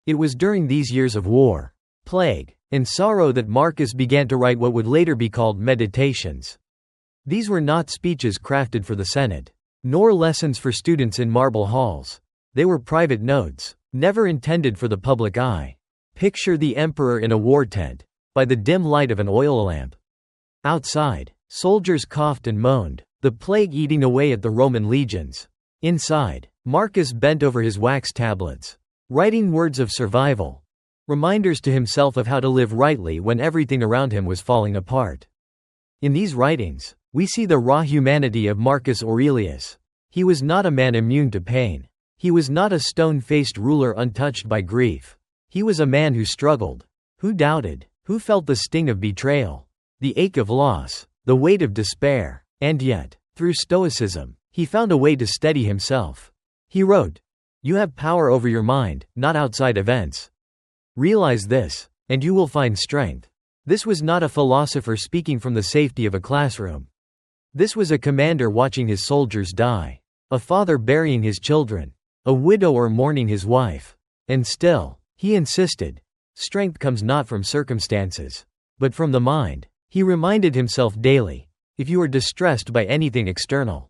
It was during these years of war, plague, and sorrow that Marcus began to write what would later be called Meditations. These were not speeches crafted for the Senate, nor lessons for students in marble halls. They were private notes, never intended for the public eye. Picture the emperor in a war tent, by the dim light of an oil lamp. Outside, soldiers coughed and moaned, the plague eating away at the Roman legions. Inside, Marcus bent over his wax tablets, writing words of survival, reminders to himself of how to live rightly when everything around him was falling apart. In these writings, we see the raw humanity of Marcus Aurelius. He was not a man immune to pain. He was not a stone-faced ruler untouched by grief. He was a man who struggled, who doubted, who felt the sting of betrayal, the ache of loss, the weight of despair, and yet, through Stoicism, he found a way to steady himself. He wrote, "You have power over your mind, not outside events. Realize this, and you will find strength." This was not a philosopher speaking from the safety of a classroom. This was a commander watching his soldiers die, a father burying his children, a widower mourning his wife. And still, he insisted, strength comes not from circumstances, but from the mind. He reminded himself daily, if you are distressed by anything external,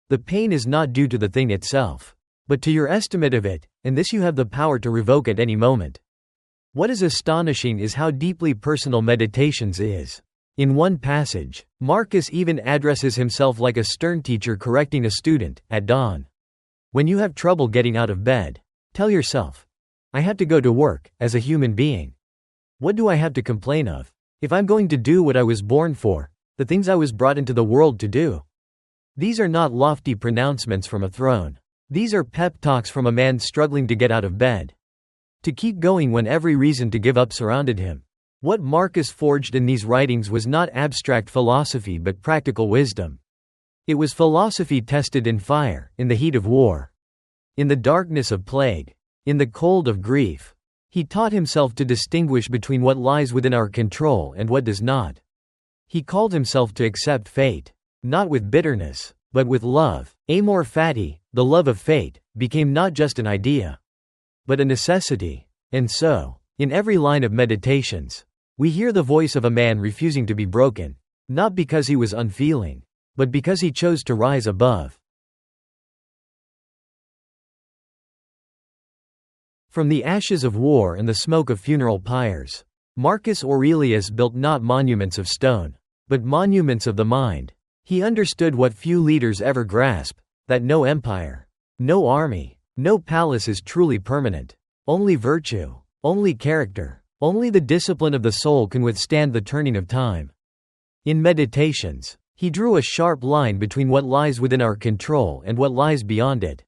the pain is not due to the thing itself, but to your estimate of it, and this you have the power to revoke at any moment. What is astonishing is how deeply personal Meditations is. In one passage, Marcus even addresses himself like a stern teacher correcting a student, at dawn. When you have trouble getting out of bed, tell yourself, I have to go to work, as a human being. What do I have to complain of? If I'm going to do what I was born for, the things I was brought into the world to do. These are not lofty pronouncements from a throne. These are pep talks from a man struggling to get out of bed, to keep going when every reason to give up surrounded him. What Marcus forged in these writings was not abstract philosophy but practical wisdom. It was philosophy tested in fire, in the heat of war, in the darkness of plague, in the cold of grief. He taught himself to distinguish between what lies within our control and what does not. He called himself to accept fate, not with bitterness, but with love. Amor fati, the love of fate, became not just an idea, but a necessity. And so, in every line of Meditations, we hear the voice of a man refusing to be broken, not because he was unfeeling, but because he chose to rise above. From the ashes of war and the smoke of funeral pyres, Marcus Aurelius built not monuments of stone, but monuments of the mind. He understood what few leaders ever grasp, that no empire, no army, no palace is truly permanent. Only virtue, only character, only the discipline of the soul can withstand the turning of time. In Meditations, he drew a sharp line between what lies within our control and what lies beyond it.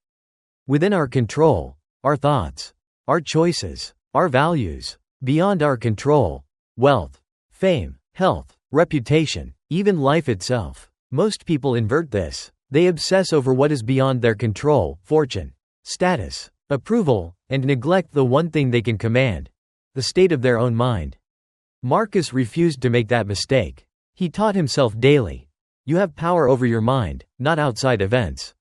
Within our control, our thoughts, our choices, our values. Beyond our control, wealth, fame, health, reputation, even life itself. Most people invert this. They obsess over what is beyond their control, fortune, status, approval, and neglect the one thing they can command, the state of their own mind. Marcus refused to make that mistake. He taught himself daily, you have power over your mind, not outside events.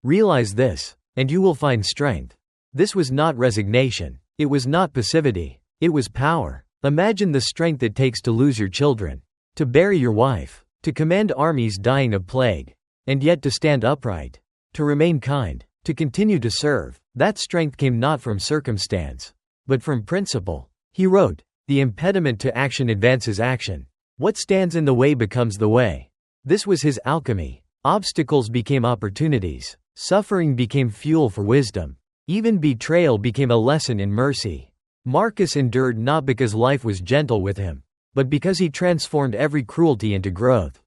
Realize this, and you will find strength. This was not resignation. It was not passivity. It was power. Imagine the strength it takes to lose your children, to bury your wife, to command armies dying of plague, and yet to stand upright, to remain kind, to continue to serve. That strength came not from circumstance, but from principle. He wrote, the impediment to action advances action. What stands in the way becomes the way. This was his alchemy. Obstacles became opportunities. Suffering became fuel for wisdom. Even betrayal became a lesson in mercy. Marcus endured not because life was gentle with him, but because he transformed every cruelty into growth.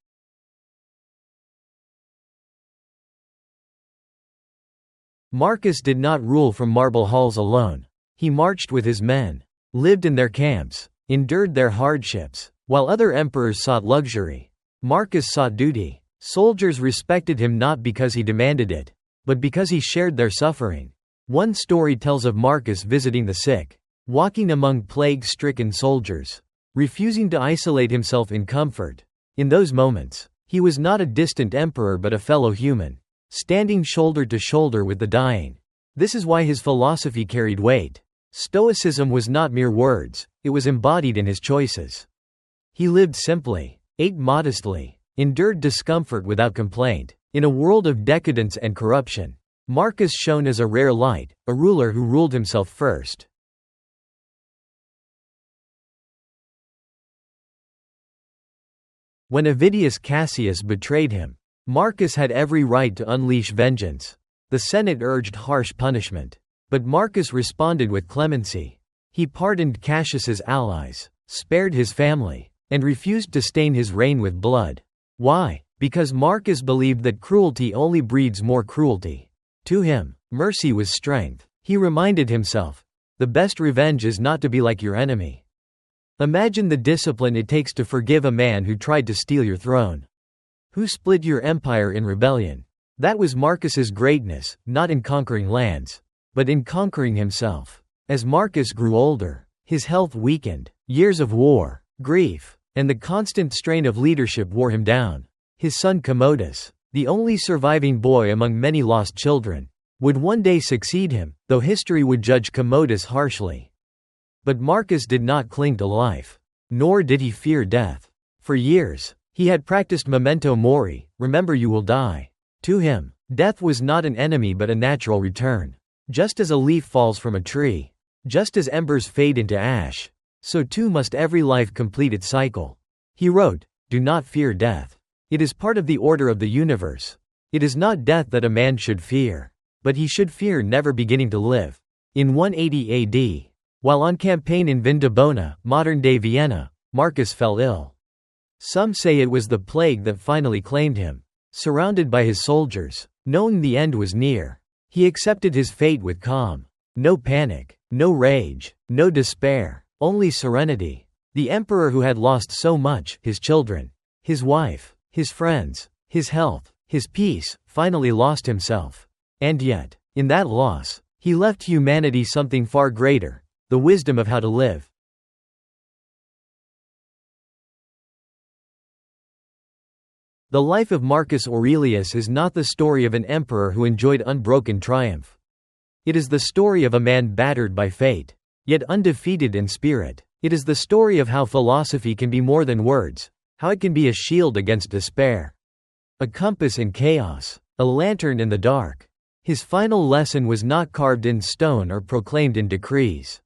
Marcus did not rule from marble halls alone. He marched with his men, lived in their camps, endured their hardships. While other emperors sought luxury, Marcus sought duty. Soldiers respected him not because he demanded it, but because he shared their suffering. One story tells of Marcus visiting the sick, walking among plague-stricken soldiers, refusing to isolate himself in comfort. In those moments, he was not a distant emperor but a fellow human, standing shoulder to shoulder with the dying. This is why his philosophy carried weight. Stoicism was not mere words, it was embodied in his choices. He lived simply, ate modestly, endured discomfort without complaint. In a world of decadence and corruption, Marcus shone as a rare light, a ruler who ruled himself first. When Avidius Cassius betrayed him, Marcus had every right to unleash vengeance. The Senate urged harsh punishment. But Marcus responded with clemency. He pardoned Cassius's allies, spared his family, and refused to stain his reign with blood. Why? Because Marcus believed that cruelty only breeds more cruelty. To him, mercy was strength. He reminded himself, the best revenge is not to be like your enemy. Imagine the discipline it takes to forgive a man who tried to steal your throne, who split your empire in rebellion. That was Marcus's greatness, not in conquering lands, but in conquering himself. As Marcus grew older, his health weakened. Years of war, grief, and the constant strain of leadership wore him down. His son Commodus, the only surviving boy among many lost children, would one day succeed him, though history would judge Commodus harshly. But Marcus did not cling to life, nor did he fear death. For years, he had practiced memento mori, remember you will die. To him, death was not an enemy but a natural return. Just as a leaf falls from a tree, just as embers fade into ash, so too must every life complete its cycle. He wrote, "Do not fear death. It is part of the order of the universe. It is not death that a man should fear, but he should fear never beginning to live." In 180 AD, while on campaign in Vindobona, modern-day Vienna, Marcus fell ill. Some say it was the plague that finally claimed him. Surrounded by his soldiers, knowing the end was near, he accepted his fate with calm. No panic, no rage, no despair, only serenity. The emperor who had lost so much, his children, his wife, his friends, his health, his peace, finally lost himself. And yet, in that loss, he left humanity something far greater, the wisdom of how to live. The life of Marcus Aurelius is not the story of an emperor who enjoyed unbroken triumph. It is the story of a man battered by fate, yet undefeated in spirit. It is the story of how philosophy can be more than words, how it can be a shield against despair, a compass in chaos, a lantern in the dark. His final lesson was not carved in stone or proclaimed in decrees.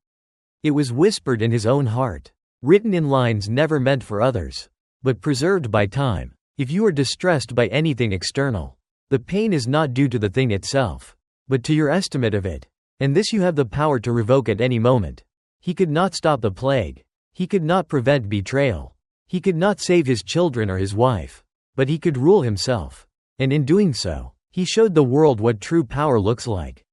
It was whispered in his own heart, written in lines never meant for others, but preserved by time. If you are distressed by anything external, the pain is not due to the thing itself, but to your estimate of it, and this you have the power to revoke at any moment. He could not stop the plague. He could not prevent betrayal. He could not save his children or his wife, but he could rule himself. And in doing so, he showed the world what true power looks like.